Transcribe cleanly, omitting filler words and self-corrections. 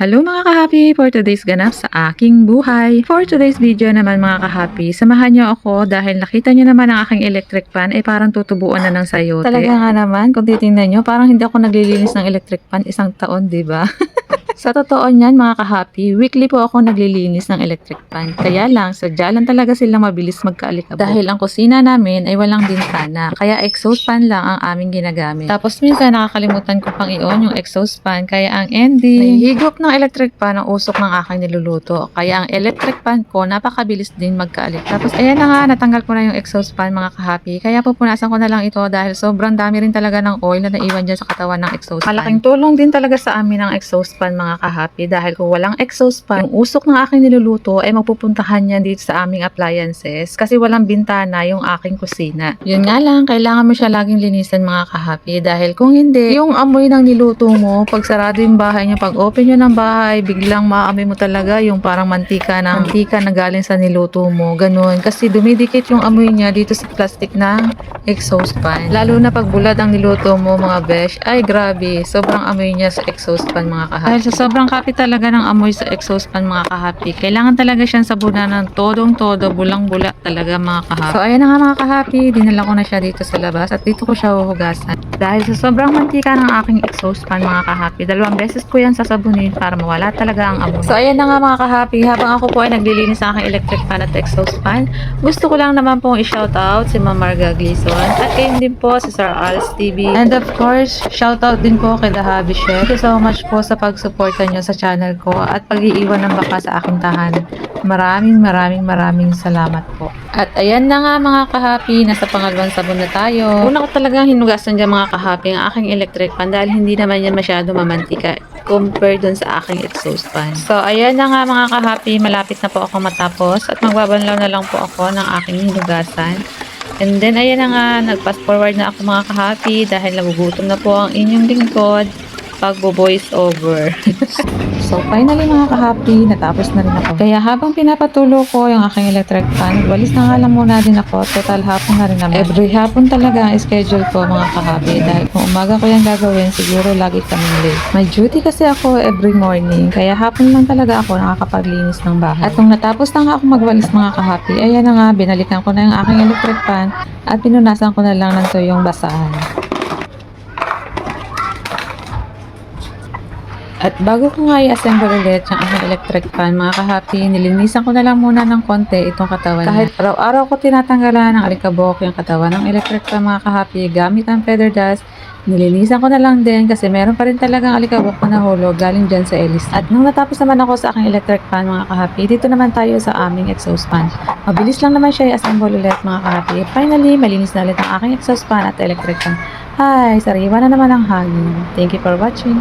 Hello mga kahapi for today's ganap sa aking buhay. For today's video naman mga kahapi, samahan niyo ako dahil nakita niyo naman ang aking electric fan ay parang tutubuan na ng sayote. Talaga nga naman, kung titingnan niyo, parang hindi ako naglilinis ng electric fan isang taon, di ba? Sa totoo niyan mga kahapi, weekly po ako naglilinis ng electric fan. Kaya lang, sadya lang talaga silang mabilis magkaalikabok. Dahil ang kusina namin ay walang bintana, kaya exhaust fan lang ang aming ginagamit. Tapos minsan nakakalimutan ko pang i-on yung exhaust fan, kaya ang ending, nahihigop ng electric fan ang usok ng aking niluluto. Kaya ang electric fan ko, napakabilis din magkaalik. Tapos ayan na nga, natanggal ko na yung exhaust fan mga kahapi, kaya pupunasan ko na lang ito dahil sobrang dami rin talaga ng oil na naiwan dyan sa katawan ng exhaust fan. Malaking tulong din talaga sa amin ang exhaust fan mga kahapi dahil kung walang exhaust fan, yung usok ng aking niluluto ay magpupuntahan yan dito sa aming appliances kasi walang bintana yung aking kusina. Yun nga lang, kailangan mo siya laging linisan mga kahapi dahil kung hindi, yung amoy ng niluto mo, pag sarado yung bahay niyo, pag open nyo ng bahay, biglang maamoy mo talaga yung parang mantika na galing sa niluto mo. Ganun. Kasi dumidikit yung amoy niya dito sa plastic ng exhaust fan. Lalo na pag bulad ang niluto mo mga besh, ay grabe, sobrang amoy niya sa exhaust fan mga kahapi. Dahil sa sobrang kapit talaga ng amoy sa exhaust fan mga kahapi, kailangan talaga siyang sabunan ng todong-todo, bulang-bula talaga mga kahapi. So ayan na nga mga kahapi, dinala ko na siya dito sa labas at dito ko siya huhugasan. Dahil sa sobrang mantika ng aking exhaust fan mga kahapi, 2 beses ko yan sasabunin para mawala talaga ang amoy. So ayan na nga mga kahapi, habang ako po ay naglilinis sa aking electric fan at exhaust fan, gusto ko lang naman pong i-shoutout si Ma'am Marga Gleason at kayo din po si Sir Als TV. And of course, shoutout din po kay The Hobby Chef. Thank you so much po sa pag-suporta nyo sa channel ko at pag-iiwan ng baka sa aking tahanan. Maraming salamat po. At ayan na nga mga kahapi, nasa pangalawang sabon na tayo. Una ko talagang hinugasan dyan mga kahapi ang aking electric fan dahil hindi naman yan masyado mamantika compared dun sa aking exhaust fan. So ayan na nga mga kahapi, malapit na po ako matapos at magbabanlaw na lang po ako ng aking hinugasan. And then ayan na nga, nag-fast forward na ako mga kahapi dahil nagugutom na po ang inyong lingkod pagbo-voice over. So finally mga kahapi, natapos na rin ako. Kaya habang pinapatulo ko yung aking electric fan, walis na nga lang muna din ako. Total hapon na rin naman. Every hapon talaga ang schedule ko mga kahapi. Dahil kung umaga ko yung gagawin, siguro lagi kaming late. May duty kasi ako every morning. Kaya hapon lang talaga ako nakakapaglinis ng bahay. At nung natapos na nga ako magwalis mga kahapi, ayan na nga, binalikan ko na yung aking electric fan at pinunasan ko na lang ng tuyong basahan. At bago ko nga i-assemble ulit yung aking electric fan, mga kahapi, nilinisan ko na lang muna ng konti itong katawan niya. Kahit araw-araw ko tinatanggalan ng alikabok yung katawan ng electric fan, mga kahapi, gamit ang feather dust, nilinisan ko na lang din kasi meron pa rin talagang alikabok na nahulog galing dyan sa Elis. At nung natapos naman ako sa aking electric fan, mga kahapi, dito naman tayo sa aming exhaust fan. Mabilis lang naman siya i-assemble ulit mga kahapi. Finally, malinis na ulit ang aking exhaust fan at electric fan. Hi, sariwa na naman ang hangin. Thank you for watching.